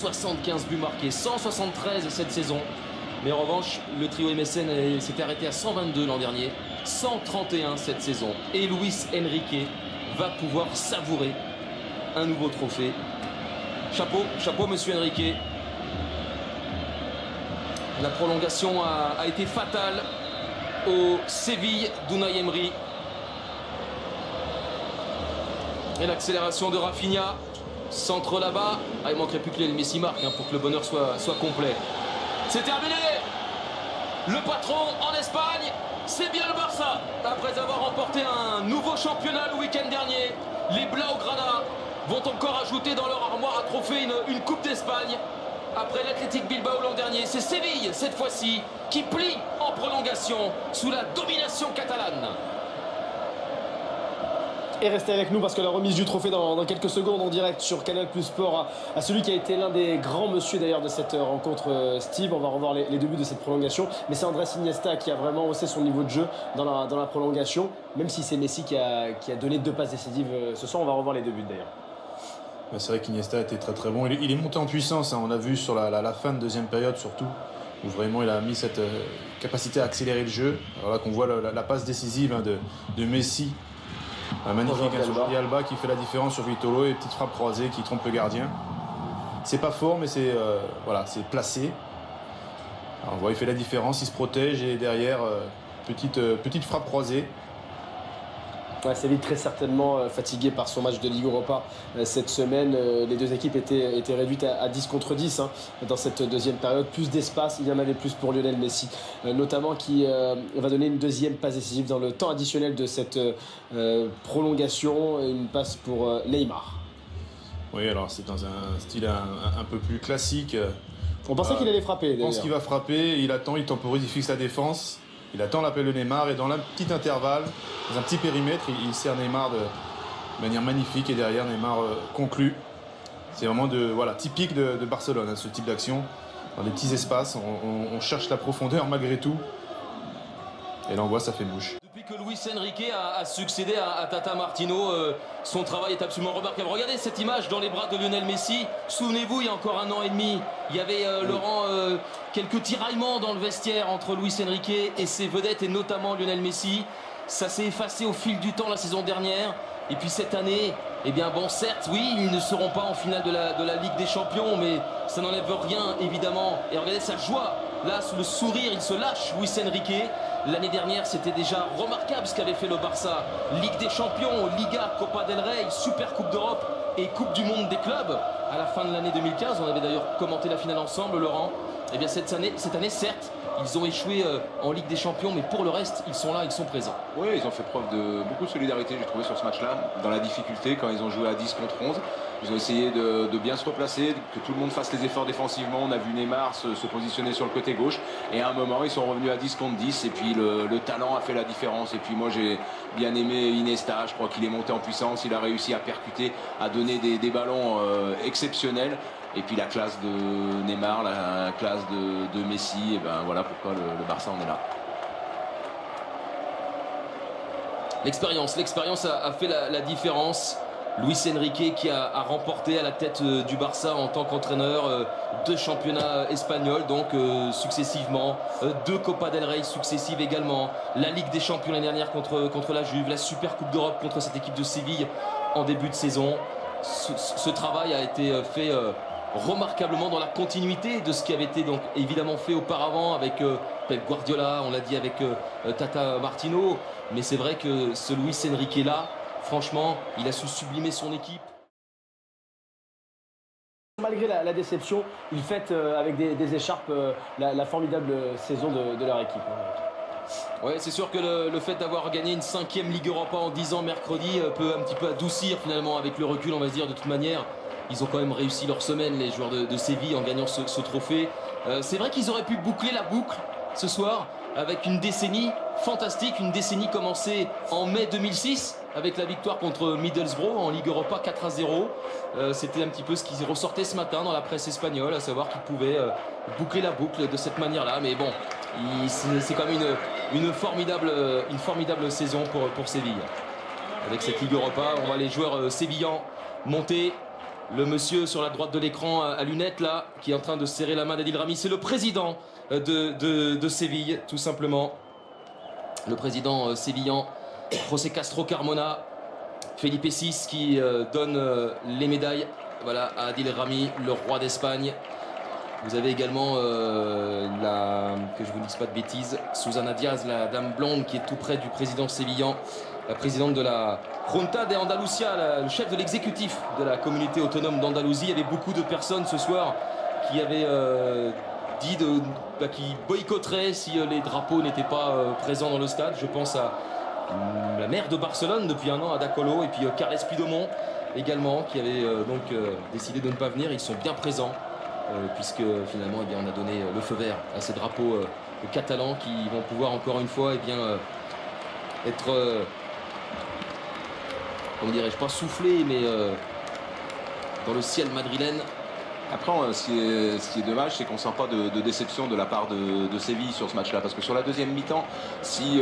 75 buts marqués, 173 cette saison. Mais en revanche, le trio MSN s'était arrêté à 122 l'an dernier, 131 cette saison. Et Luis Enrique va pouvoir savourer un nouveau trophée. Chapeau, chapeau monsieur Enrique. La prolongation a été fatale au Séville d'Unai Emery. Et l'accélération de Rafinha. Centre là-bas. Ah, il manquerait plus que Lionel Messi marque pour que le bonheur soit complet. C'est terminé. Le patron en Espagne, c'est bien le Barça. Après avoir remporté un nouveau championnat le week-end dernier, les Blaugrana vont encore ajouter dans leur armoire à trophée une Coupe d'Espagne. Après l'Athletic Bilbao l'an dernier, c'est Séville cette fois-ci qui plie en prolongation sous la domination catalane. Et restez avec nous parce que la remise du trophée dans quelques secondes en direct sur Canal Plus Sport à celui qui a été l'un des grands monsieur d'ailleurs de cette rencontre, Steve. On va revoir les débuts de cette prolongation. Mais c'est Andrés Iniesta qui a vraiment haussé son niveau de jeu dans la prolongation. Même si c'est Messi qui a donné 2 passes décisives ce soir, on va revoir les débuts d'ailleurs. C'est vrai qu'Iniesta était très très bon. Il est monté en puissance, on a vu sur la fin de deuxième période surtout, où vraiment il a mis cette capacité à accélérer le jeu. Alors là qu'on voit la passe décisive de Messi. Magnifique sur Jordi Alba qui fait la différence sur Vitolo et petite frappe croisée qui trompe le gardien. C'est pas fort mais c'est voilà, c'est placé. Alors on voit il fait la différence, il se protège et derrière petite frappe croisée. Ouais, Séville très certainement fatigué par son match de Ligue Europa cette semaine. Les deux équipes étaient réduites à 10 contre 10 dans cette deuxième période. Plus d'espace, il y en avait plus pour Lionel Messi, notamment qui va donner une deuxième passe décisive dans le temps additionnel de cette prolongation. Une passe pour Neymar. Oui, alors c'est dans un style un peu plus classique. On pensait qu'il allait frapper. Je pense qu'il va frapper, il attend, il temporise, il fixe la défense. Il attend l'appel de Neymar et dans un petit intervalle, dans un petit périmètre, il sert Neymar de manière magnifique et derrière Neymar conclut. C'est vraiment typique de Barcelone, ce type d'action. Dans des petits espaces, on cherche la profondeur malgré tout. Et là on voit ça fait bouche. Depuis que Luis Enrique a succédé à Tata Martino, son travail est absolument remarquable. Regardez cette image dans les bras de Lionel Messi. Souvenez-vous, il y a encore 1 an et demi, il y avait Laurent quelques tiraillements dans le vestiaire entre Luis Enrique et ses vedettes, et notamment Lionel Messi. Ça s'est effacé au fil du temps la saison dernière. Et puis cette année, eh bien bon, certes, oui, ils ne seront pas en finale de la Ligue des Champions, mais ça n'enlève rien, évidemment. Et regardez sa joie, là, sous le sourire, il se lâche, Luis Enrique. L'année dernière, c'était déjà remarquable ce qu'avait fait le Barça. Ligue des Champions, Liga, Copa del Rey, Super Coupe d'Europe et Coupe du Monde des clubs. À la fin de l'année 2015, on avait d'ailleurs commenté la finale ensemble, Laurent. Eh bien cette année, certes, ils ont échoué en Ligue des Champions, mais pour le reste, ils sont là, ils sont présents. Oui, ils ont fait preuve de beaucoup de solidarité, j'ai trouvé, sur ce match-là. Dans la difficulté, quand ils ont joué à 10 contre 11, ils ont essayé de bien se replacer, que tout le monde fasse les efforts défensivement. On a vu Neymar se positionner sur le côté gauche. Et à un moment, ils sont revenus à 10 contre 10. Et puis le talent a fait la différence. Et puis moi, j'ai bien aimé Iniesta. Je crois qu'il est monté en puissance. Il a réussi à percuter, à donner des ballons exceptionnels. Et puis la classe de Neymar, la classe de Messi, et ben voilà pourquoi le Barça en est là. L'expérience a fait la différence. Luis Enrique qui a remporté à la tête du Barça en tant qu'entraîneur 2 championnats espagnols, donc successivement, 2 Copa del Rey successives également, la Ligue des Champions l'année dernière contre la Juve, la Super Coupe d'Europe contre cette équipe de Séville en début de saison. Ce travail a été fait remarquablement dans la continuité de ce qui avait été donc évidemment fait auparavant avec Pep Guardiola, on l'a dit avec Tata Martino, mais c'est vrai que ce Luis Enrique là, franchement, il a su sublimer son équipe. Malgré la déception, ils fêtent avec des écharpes la formidable saison de leur équipe. Ouais, c'est sûr que le fait d'avoir gagné une 5e Ligue Europa en 10 ans mercredi peut un petit peu adoucir finalement avec le recul, on va se dire. De toute manière, ils ont quand même réussi leur semaine, les joueurs de Séville, en gagnant ce trophée. C'est vrai qu'ils auraient pu boucler la boucle ce soir avec une décennie fantastique, une décennie commencée en mai 2006 avec la victoire contre Middlesbrough en Ligue Europa 4-0. C'était un petit peu ce qui ressortait ce matin dans la presse espagnole, à savoir qu'ils pouvaient boucler la boucle de cette manière-là. Mais bon, c'est quand même une formidable saison pour Séville. Avec cette Ligue Europa, on voit les joueurs sévillans monter Le monsieur sur la droite de l'écran à lunettes là, qui est en train de serrer la main d'Adil Rami, c'est le président de Séville, tout simplement. Le président sévillan, José Castro Carmona, Felipe VI qui donne les médailles, voilà, à Adil Rami, le roi d'Espagne. Vous avez également, que je vous dise pas de bêtises, Susana Diaz, la dame blonde qui est tout près du président sévillan, la présidente de la Junta de Andalucía, le chef de l'exécutif de la communauté autonome d'Andalousie. Il y avait beaucoup de personnes ce soir qui avaient dit qui boycotteraient si les drapeaux n'étaient pas présents dans le stade. Je pense à la maire de Barcelone depuis un an, Ada Colau, et puis Carles Puigdemont également, qui avait décidé de ne pas venir. Ils sont bien présents, puisque finalement eh bien, on a donné le feu vert à ces drapeaux catalans qui vont pouvoir encore une fois eh bien, être... comment dirais-je, pas soufflé, mais dans le ciel madrilène. Après, ce qui est dommage, c'est qu'on ne sent pas de déception de la part de Séville sur ce match-là. Parce que sur la deuxième mi-temps, si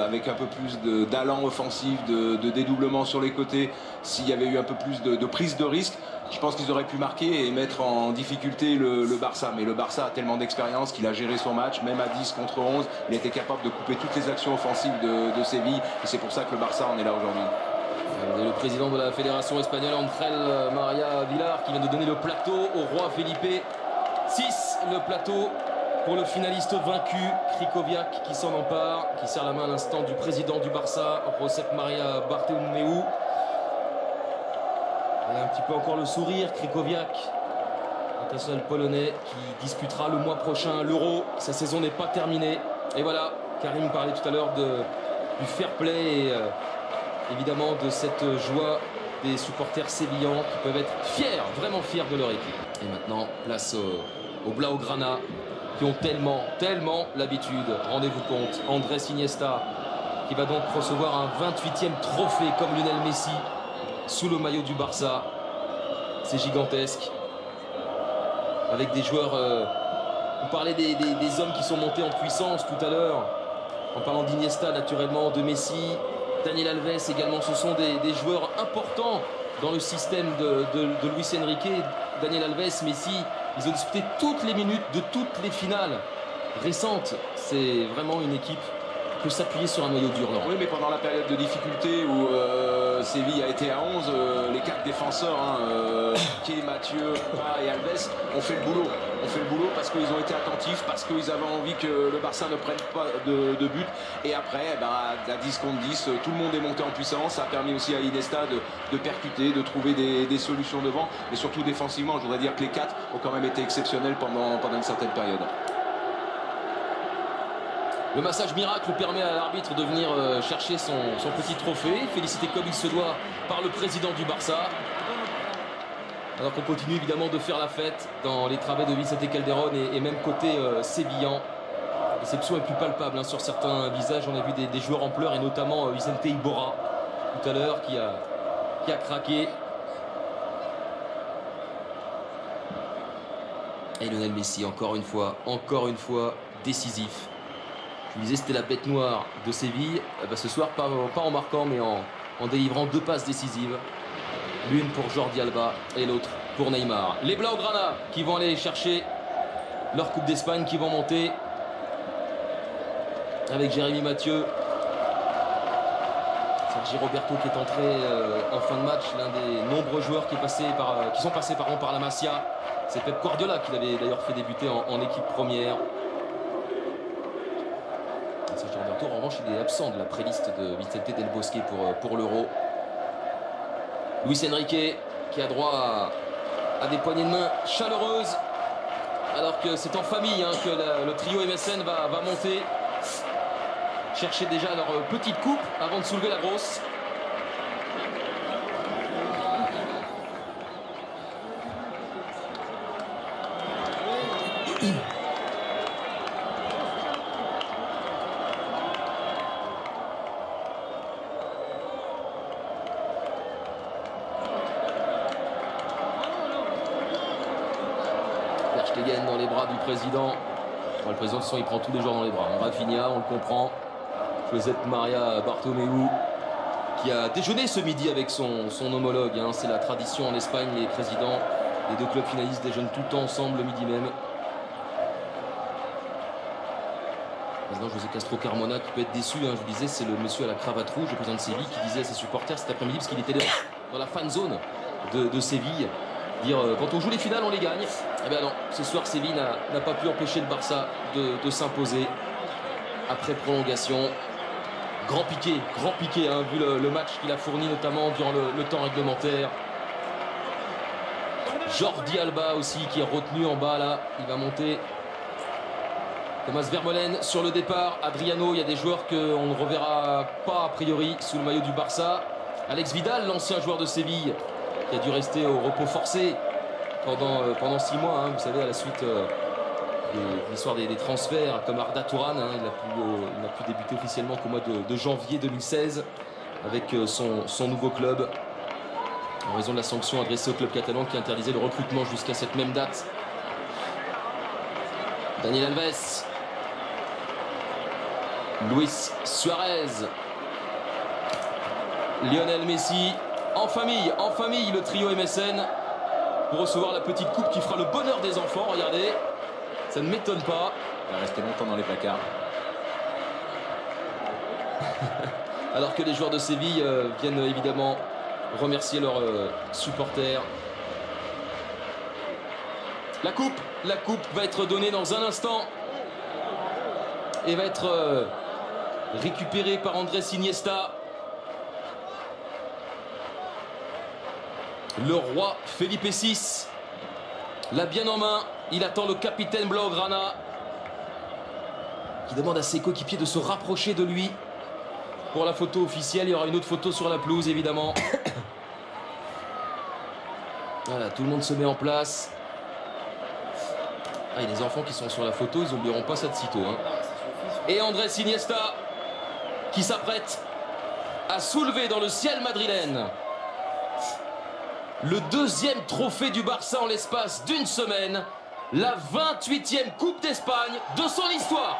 avec un peu plus d'allant offensif, de dédoublement sur les côtés, s'il y avait eu un peu plus de prise de risque, je pense qu'ils auraient pu marquer et mettre en difficulté le Barça. Mais le Barça a tellement d'expérience qu'il a géré son match, même à 10 contre 11. Il était capable de couper toutes les actions offensives de Séville. Et c'est pour ça que le Barça en est là aujourd'hui. Le président de la fédération espagnole, Ángel María Villar, qui vient de donner le plateau au roi Felipe VI. Le plateau pour le finaliste vaincu, Krikoviak, qui s'en empare, qui serre la main à l'instant du président du Barça, Josep Maria Bartomeu. Il a un petit peu encore le sourire, Krikoviak, international polonais, qui disputera le mois prochain l'Euro. Sa saison n'est pas terminée. Et voilà, Karim parlait tout à l'heure du fair play et évidemment de cette joie des supporters sévillans qui peuvent être fiers, vraiment fiers de leur équipe. Et maintenant, place au Blaugrana qui ont tellement l'habitude. Rendez-vous compte, Andrés Iniesta qui va donc recevoir un 28e trophée comme Lionel Messi sous le maillot du Barça. C'est gigantesque. Avec des joueurs... on parlait des hommes qui sont montés en puissance tout à l'heure. En parlant d'Iniesta, naturellement, de Messi, Daniel Alves également. Ce sont des joueurs importants dans le système de Luis Enrique. Daniel Alves, Messi, ils ont disputé toutes les minutes de toutes les finales récentes. C'est vraiment une équipe qui peut s'appuyer sur un noyau dur. Oui, mais pendant la période de difficulté où Séville a été à 11, les 4 défenseurs, Piqué, Mathieu, et Alves, ont fait le boulot. On fait le boulot parce qu'ils ont été attentifs, parce qu'ils avaient envie que le Barça ne prenne pas de but. Et après, à 10 contre 10, tout le monde est monté en puissance. Ça a permis aussi à Iniesta de percuter, de trouver des solutions devant. Et surtout défensivement, je voudrais dire que les 4 ont quand même été exceptionnels pendant une certaine période. Le massage miracle permet à l'arbitre de venir chercher son petit trophée, félicité comme il se doit par le président du Barça. Alors qu'on continue évidemment de faire la fête dans les travées de Vicente Calderón et même côté sévillan. La déception est plus palpable sur certains visages. On a vu des joueurs en pleurs et notamment Vicente Iborra tout à l'heure qui a craqué. Et Lionel Messi encore une fois décisif. Je vous disais c'était la bête noire de Séville. Ce soir pas en marquant mais en délivrant 2 passes décisives. L'une pour Jordi Alba et l'autre pour Neymar. Les Blaugrana qui vont aller chercher leur Coupe d'Espagne, qui vont monter avec Jérémy Mathieu. Sergi Roberto qui est entré en fin de match, l'un des nombreux joueurs qui sont passés par la Masia. C'est Pep Guardiola qui l'avait d'ailleurs fait débuter en équipe première. Sergi Roberto en revanche il est absent de la préliste de Vicente Del Bosque pour l'Euro. Luis Enrique qui a droit à des poignées de main chaleureuses, alors que c'est en famille que le trio MSN va monter chercher déjà leur petite coupe avant de soulever la grosse. Dans les bras du président. Le président, de toute façon, il prend tous les joueurs dans les bras. Rafinha, on le comprend. Josep Maria Bartomeu qui a déjeuné ce midi avec son homologue. Hein. C'est la tradition en Espagne, les présidents des deux clubs finalistes déjeunent tout le temps ensemble le midi même. Président José Castro Carmona qui peut être déçu, hein, je vous disais, c'est le monsieur à la cravate rouge, le président de Séville, qui disait à ses supporters cet après-midi, parce qu'il était dans la fan zone de Séville, dire quand on joue les finales on les gagne. Eh bien non, ce soir Séville n'a pas pu empêcher le Barça de s'imposer après prolongation. Grand piqué, hein, vu le match qu'il a fourni notamment durant le temps réglementaire. Jordi Alba aussi qui est retenu en bas là, il va monter. Thomas Vermeulen sur le départ, Adriano, il y a des joueurs qu'on ne reverra pas a priori sous le maillot du Barça. Alex Vidal, l'ancien joueur de Séville, qui a dû rester au repos forcé pendant 6 mois, hein, vous savez, à la suite de l'histoire des transferts, comme Arda Touran, hein, il n'a pu débuter officiellement qu'au mois de janvier 2016 avec son nouveau club, en raison de la sanction adressée au club catalan qui interdisait le recrutement jusqu'à cette même date. Daniel Alves, Luis Suarez, Lionel Messi, en famille le trio MSN pour recevoir la petite coupe qui fera le bonheur des enfants. Regardez, ça ne m'étonne pas. Il va rester longtemps dans les placards. Alors que les joueurs de Séville viennent évidemment remercier leurs supporters. La coupe va être donnée dans un instant et va être récupérée par Andrés Iniesta. Le roi Felipe VI l'a bien en main. Il attend le capitaine Blaugrana qui demande à ses coéquipiers de se rapprocher de lui pour la photo officielle. Il y aura une autre photo sur la pelouse évidemment. Voilà, tout le monde se met en place. Ah, il y a des enfants qui sont sur la photo, ils n'oublieront pas ça de sitôt. Hein. Et Andrés Iniesta qui s'apprête à soulever dans le ciel madrilène le 2e trophée du Barça en l'espace d'une semaine, la 28e Coupe d'Espagne de son histoire.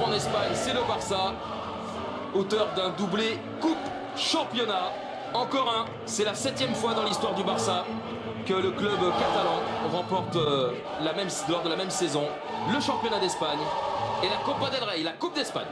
En Espagne, c'est le Barça, auteur d'un doublé Coupe Championnat. Encore un, c'est la 7e fois dans l'histoire du Barça que le club catalan remporte lors de la même saison le championnat d'Espagne et la Copa del Rey, la Coupe d'Espagne.